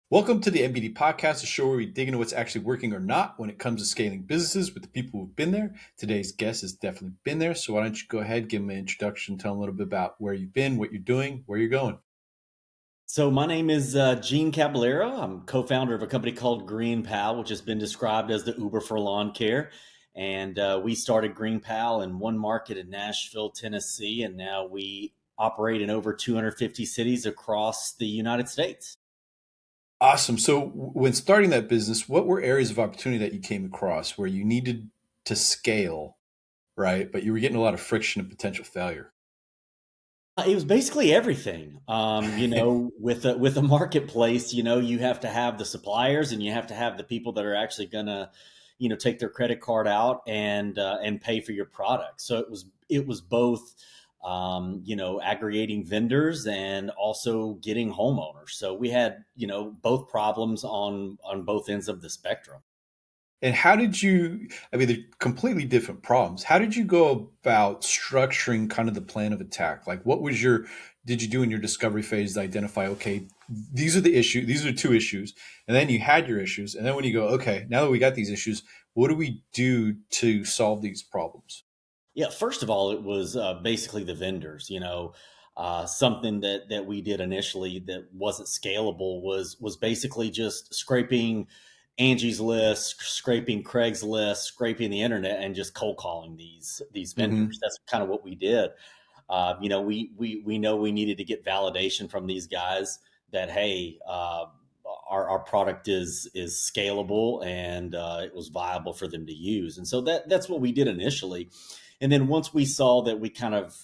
Welcome to the MBD Podcast, a show where we dig into what's actually working or not when it comes to scaling businesses with the people who've been there. Today's guest has definitely been there, so why don't you go ahead, give them an introduction, tell them a little bit about where you've been, what you're doing, where you're going. So my name is Gene Caballero. I'm co-founder of a company called GreenPal, which has been described as the Uber for lawn care. And we started GreenPal in one market in Nashville, Tennessee, and now we operate in over 250 cities across the United States. Awesome. So when starting that business, what were areas of opportunity that you came across where you needed to scale, right? But you were getting a lot of friction and potential failure. It was basically everything. With a marketplace, you have to have the suppliers and you have to have the people that are actually gonna, take their credit card out and pay for your product. So it was both, aggregating vendors and also getting homeowners. So we had, both problems on both ends of the spectrum. And how did you, they're completely different problems. How did you go about structuring kind of the plan of attack? Like did you do in your discovery phase to identify, okay, these are the issues, these are two issues, and then you had your issues. And then when you go, okay, now that we got these issues, what do we do to solve these problems? Yeah, first of all, it was basically the vendors. Something that we did initially that wasn't scalable was basically just scraping Angie's List, scraping Craigslist, scraping the internet, and just cold calling these vendors. Mm-hmm. That's kind of what we did. We know we needed to get validation from these guys that hey, our product is scalable and it was viable for them to use, and so that's what we did initially. And then once we saw that we kind of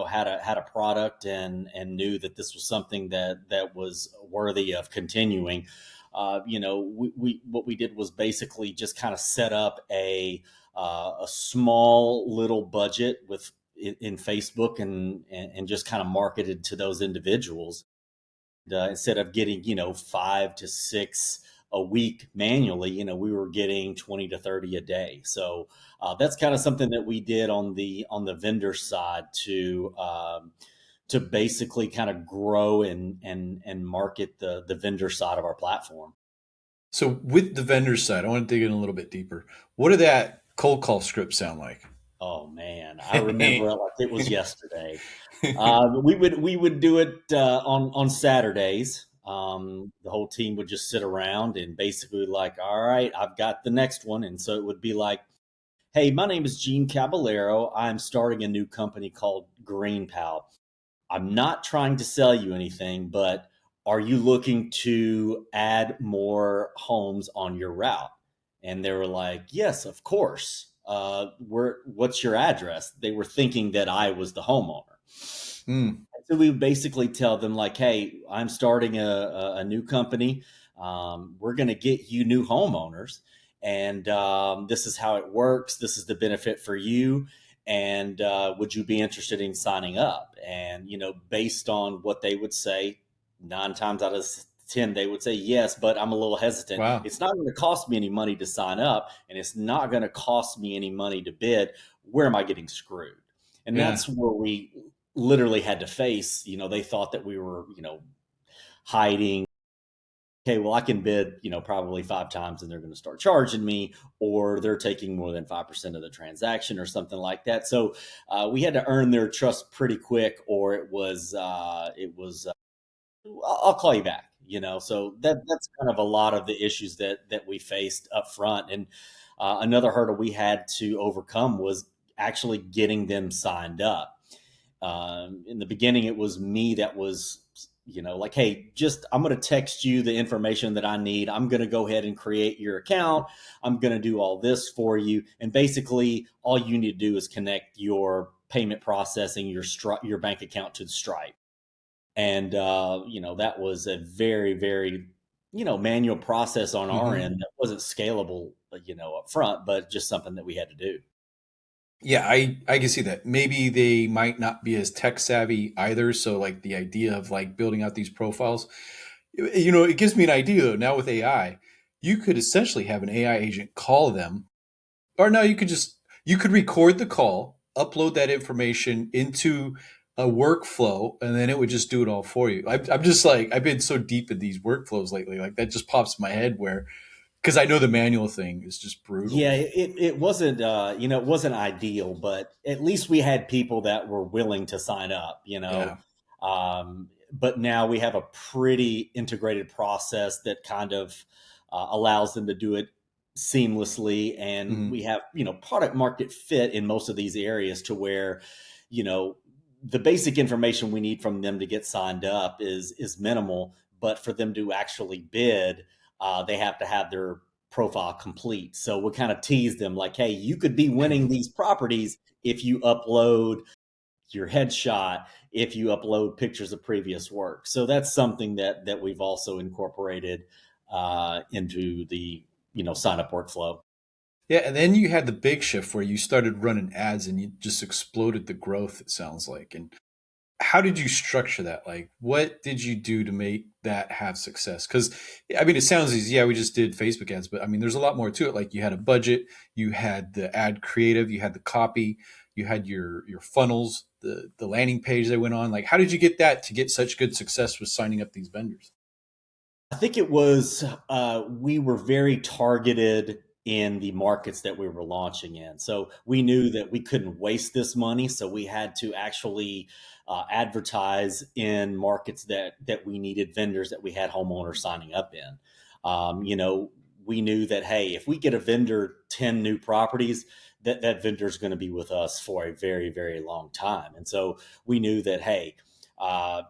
had a product and knew that this was something that was worthy of continuing, we what we did was basically just kind of set up a small little budget in Facebook and just kind of marketed to those individuals. Instead of getting 5 to 6 a week manually, we were getting 20 to 30 a day. So that's kind of something that we did on the vendor side to basically kind of grow and market the vendor side of our platform. So with the vendor side, I want to dig in a little bit deeper. What did that cold call script sound like? Oh man, I remember it like it was yesterday. We would do it on Saturdays. The whole team would just sit around and basically like, all right, I've got the next one, and so it would be like, hey, my name is Gene Caballero. I'm starting a new company called GreenPal. I'm not trying to sell you anything, but are you looking to add more homes on your route? And they were like, yes, of course. What's your address? They were thinking that I was the homeowner. Mm. So we would basically tell them like, hey, I'm starting a new company. We're going to get you new homeowners. And this is how it works. This is the benefit for you. And would you be interested in signing up? And, based on what they would say, 9 times out of 10, they would say yes, but I'm a little hesitant. Wow. It's not going to cost me any money to sign up, and it's not going to cost me any money to bid. Where am I getting screwed? And Yeah. that's where we literally had to face, they thought that we were, hiding. Okay, well, I can bid, probably 5 times and they're going to start charging me, or they're taking more than 5% of the transaction or something like that. So we had to earn their trust pretty quick, or I'll call you back, so that's kind of a lot of the issues that we faced up front. And another hurdle we had to overcome was actually getting them signed up. In the beginning, it was me that was, like, hey, I'm going to text you the information that I need. I'm going to go ahead and create your account. I'm going to do all this for you. And basically, all you need to do is connect your payment processing, your bank account to Stripe. And, that was a very, very, manual process on our Mm-hmm. end that wasn't scalable, up front, but just something that we had to do. Yeah, I can see that. Maybe they might not be as tech savvy either. So like the idea of like building out these profiles, it gives me an idea though. Now with AI, you could essentially have an AI agent call them, or no, you could record the call, upload that information into a workflow, and then it would just do it all for you. I'm just like, I've been so deep in these workflows lately, like that just pops in my head where, because I know the manual thing is just brutal. Yeah, it wasn't it wasn't ideal, but at least we had people that were willing to sign up, Yeah. But now we have a pretty integrated process that kind of allows them to do it seamlessly, and Hmm. we have product market fit in most of these areas to where you know the basic information we need from them to get signed up is minimal, but for them to actually bid, they have to have their profile complete. So we kind of tease them like, hey, you could be winning these properties if you upload your headshot, if you upload pictures of previous work. So that's something that we've also incorporated into the sign up workflow. Yeah, and then you had the big shift where you started running ads and you just exploded the growth, it sounds like. And how did you structure that? Like, what did you do to make that have success? Because, I mean, it sounds easy. Yeah, we just did Facebook ads, but I mean, there's a lot more to it. Like, you had a budget, you had the ad creative, you had the copy, you had your funnels, the landing page that went on. Like, how did you get that to get such good success with signing up these vendors? I think it was we were very targeted in the markets that we were launching in. So we knew that we couldn't waste this money. So we had to actually advertise in markets that we needed vendors, that we had homeowners signing up in. We knew that, hey, if we get a vendor 10 new properties, that vendor is going to be with us for a very, very long time. And so we knew that, hey, uh,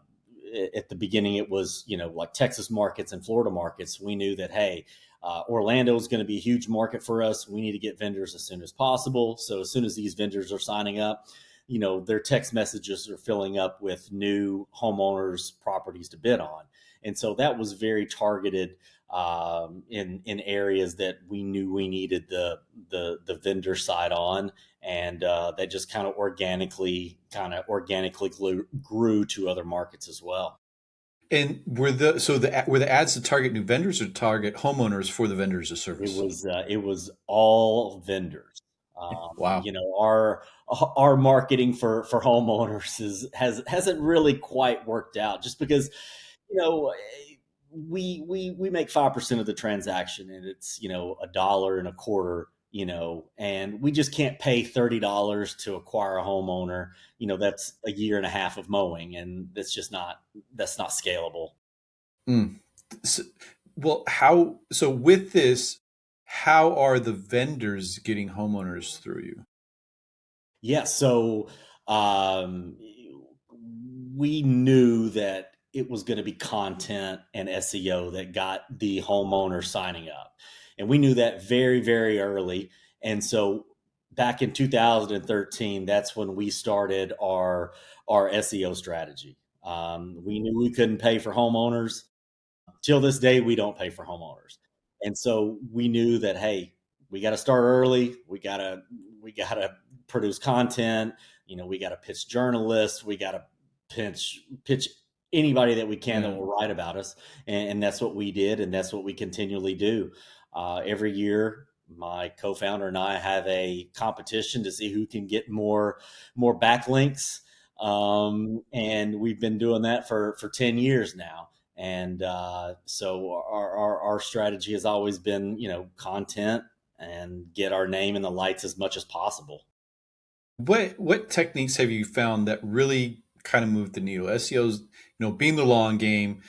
at the beginning it was like Texas markets and Florida markets. We knew that, hey, Orlando is going to be a huge market for us. We need to get vendors as soon as possible. So as soon as these vendors are signing up, their text messages are filling up with new homeowners properties to bid on. And so that was very targeted in areas that we knew we needed the vendor side on, and that just kind of organically grew to other markets as well. And were the ads to target new vendors or target homeowners for the vendors of service? It was all vendors. Wow. Our marketing for homeowners hasn't really quite worked out, just because you know we make 5% of the transaction, and it's a dollar and a quarter, and we just can't pay $30 to acquire a homeowner. That's a year and a half of mowing, and that's not scalable. Mm. So, well, so with this, how are the vendors getting homeowners through you? Yeah, so um, we knew that it was going to be content and SEO that got the homeowner signing up. And we knew that very, very early. And so back in 2013, that's when we started our SEO strategy. We knew we couldn't pay for homeowners. Till this day, we don't pay for homeowners. And so we knew that, hey, we got to start early. We got to produce content. We got to pitch journalists. We got to pitch anybody that we can that Yeah. will write about us. And that's what we did. And that's what we continually do. Every year, my co-founder and I have a competition to see who can get more backlinks. And we've been doing that for 10 years now. And so our strategy has always been, content and get our name in the lights as much as possible. What techniques have you found that really kind of moved the needle? SEO's, being the long game.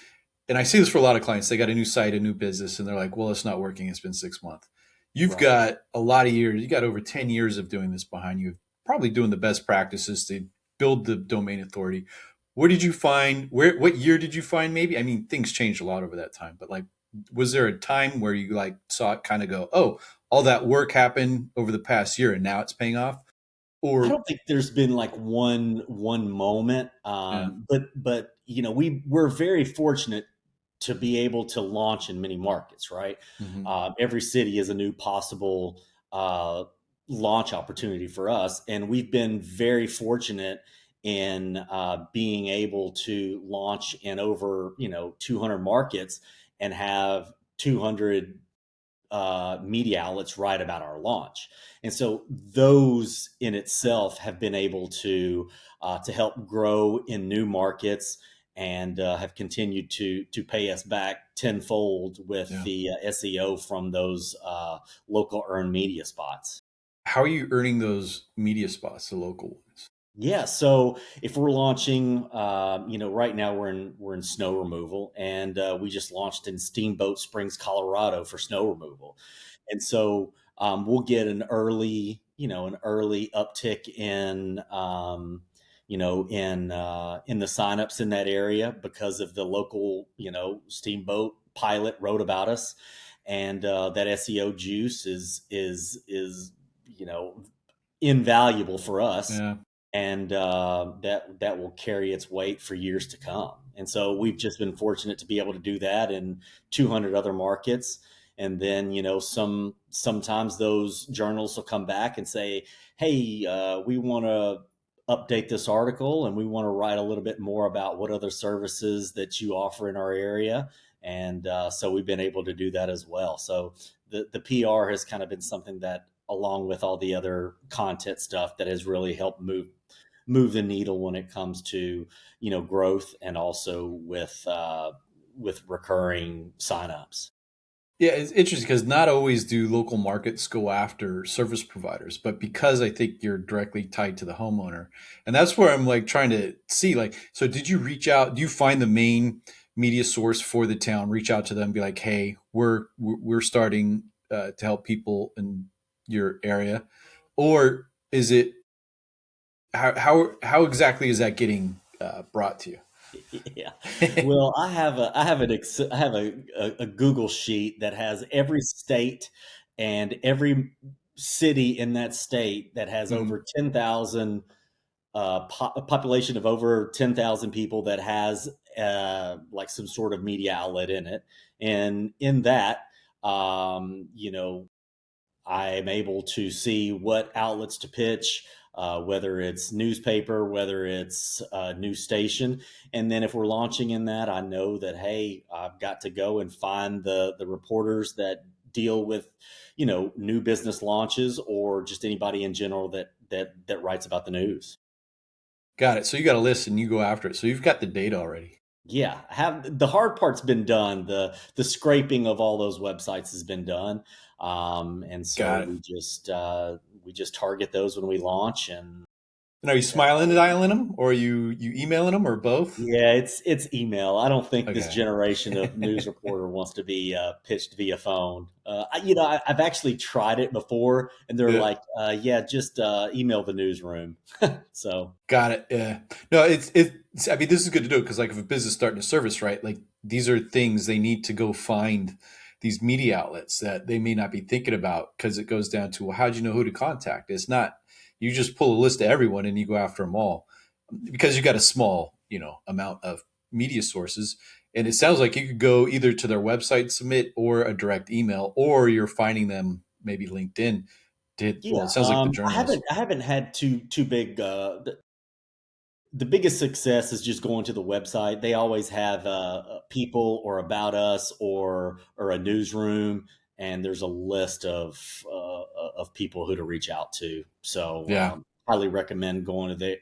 And I see this for a lot of clients. They got a new site, a new business, and they're like, well, it's not working. It's been 6 months. You've Right. got a lot of years. You got over 10 years of doing this behind you, probably doing the best practices to build the domain authority. Where did you find, what year did you find maybe? I mean, things changed a lot over that time, but like, was there a time where you like saw it kind of go, oh, all that work happened over the past year and now it's paying off? I Or, don't think there's been like one moment, yeah. but we're very fortunate to be able to launch in many markets, right? Hmm. Every city is a new possible uh, launch opportunity for us, and we've been very fortunate in being able to launch in over 200 markets and have 200 media outlets write about our launch. And so those in itself have been able to help grow in new markets and have continued to pay us back tenfold with Yeah. the SEO from those local earned media spots. How are you earning those media spots, the local ones? Yeah, so if we're launching, right now we're in snow removal, and we just launched in Steamboat Springs, Colorado, for snow removal, and so we'll get an early uptick in in the signups in that area because of the local steamboat pilot wrote about us, and that SEO juice is invaluable for us, Yeah. and that will carry its weight for years to come. And so we've just been fortunate to be able to do that in 200 other markets. And then sometimes those journals will come back and say, "Hey, we want to update this article, and we want to write a little bit more about what other services that you offer in our area." And so we've been able to do that as well. So the PR has kind of been something that, along with all the other content stuff, that has really helped move the needle when it comes to growth, and also with recurring signups. Yeah, it's interesting because not always do local markets go after service providers, but because I think you're directly tied to the homeowner, and that's where I'm like trying to see, like, so did you reach out? Do you find the main media source for the town, reach out to them, be like, hey, we're starting to help people in your area, or is it how exactly is that getting brought to you? Yeah. Well, I have a Google sheet that has every state and every city in that state that has Mhm. over 10,000, a population of over 10,000 people, that has like some sort of media outlet in it. And in that, I am able to see what outlets to pitch, whether it's newspaper, whether it's news station. And then if we're launching in that, I know that, hey, I've got to go and find the reporters that deal with, new business launches, or just anybody in general that writes about the news. Got it. So you got a list and you go after it. So you've got the data already. Yeah, have the hard part's been done. The scraping of all those websites has been done, and so Got it. we just target those when we launch. And And are you smiling and dialing them, or are you emailing them, or both? yeah, it's email. I don't think this Okay. generation of news reporter wants to be pitched via phone. I've actually tried it before, and they're Yeah. like, "Yeah, just email the newsroom." So Got it. Yeah. No, it's. I mean, this is good to do because, like, if a business starting a service, right? Like, these are things they need to go find these media outlets that they may not be thinking about because it goes down to, well, how'd you know who to contact? It's not you just pull a list of everyone and you go after them all because you got a small, amount of media sources. And it sounds like you could go either to their website, submit, or a direct email, or you're finding them maybe LinkedIn. Well, yeah, it sounds like the I journals. haven't had too big. The biggest success is just going to the website. They always have people, or about us, or a newsroom, and there's a list of people who to reach out to. So Yeah. highly recommend going to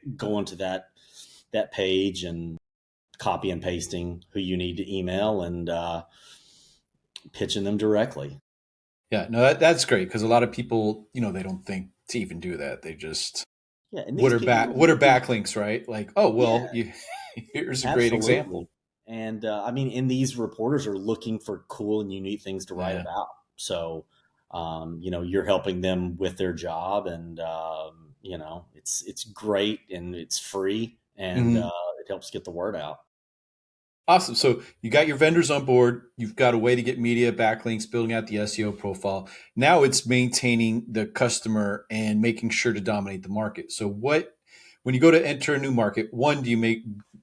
that page, and copy and pasting who you need to email, and pitching them directly. Yeah, no, that's great because a lot of people, they don't think to even do that. They just Yeah, and what these are people, what are backlinks, right? Like, oh yeah, well, here's a great absolutely. example. And I mean, and these reporters are looking for cool and unique things to write Yeah. about. So, you're helping them with their job, and it's great, and it's free, and Mhm. it helps get the word out. Awesome. So you got your vendors on board. You've got a way to get media backlinks, building out the SEO profile. Now it's maintaining the customer and making sure to dominate the market. So when you go to enter a new market, one,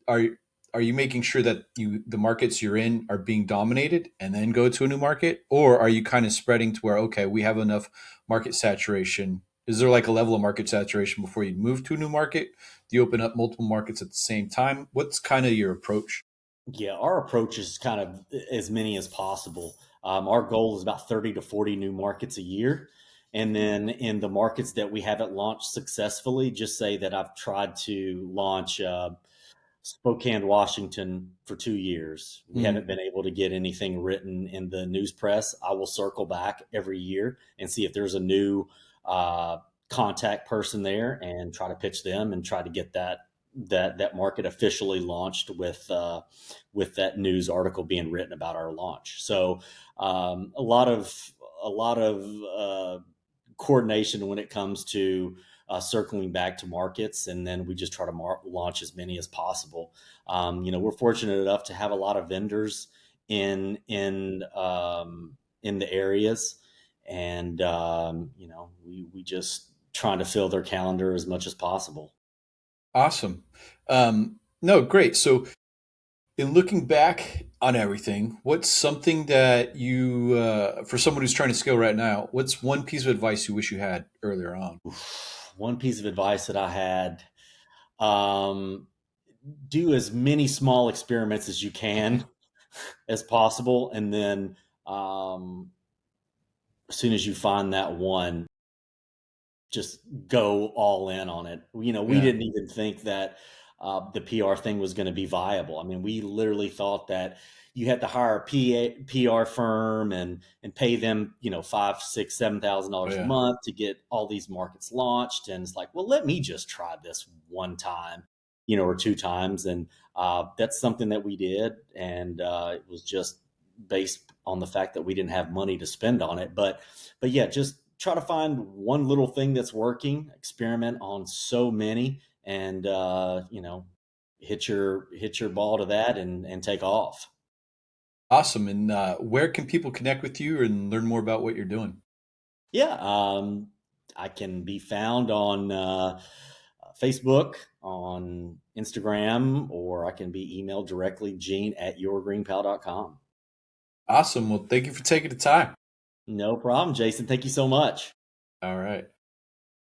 are are you making sure that the markets you're in are being dominated and then go to a new market, or are you kind of spreading to where, okay, we have enough market saturation? Is there like a level of market saturation before you move to a new market? Do you open up multiple markets at the same time? What's kind of your approach? Yeah, our approach is kind of as many as possible. Our goal is about 30 to 40 new markets a year. And then in the markets that we haven't launched successfully, just say that I've tried to launch Spokane, Washington for 2 years. We Mm. haven't been able to get anything written in the news press. I will circle back every year and see if there's a new uh, contact person there and try to pitch them and try to get that market officially launched with that news article being written about our launch. So a lot of coordination when it comes to circling back to markets, and then we just try to launch as many as possible. We're fortunate enough to have a lot of vendors in the areas, and we just trying to fill their calendar as much as possible. Awesome. No, great. So, in looking back on everything, what's something that you, for someone who's trying to scale right now, what's one piece of advice you wish you had earlier on? One piece of advice that I had: um, do as many small experiments as you can as possible, and then as soon as you find that one, just go all in on it. We Yeah. didn't even think that the PR thing was going to be viable. I mean, we literally thought that you had to hire a PR firm and pay them, five, six, Oh, $7,000 a yeah. month to get all these markets launched. And it's like, well, let me just try this one time, or two times, and that's something that we did, and it was just based on the fact that we didn't have money to spend on it. But yeah, just try to find one little thing that's working, experiment on so many, and hit your ball to that and take off. Awesome. And where can people connect with you and learn more about what you're doing? Yeah, I can be found on Facebook, on Instagram, or I can be emailed directly, gene@yourgreenpal.com. Awesome. Well, thank you for taking the time. No problem, Jason. Thank you so much. All right.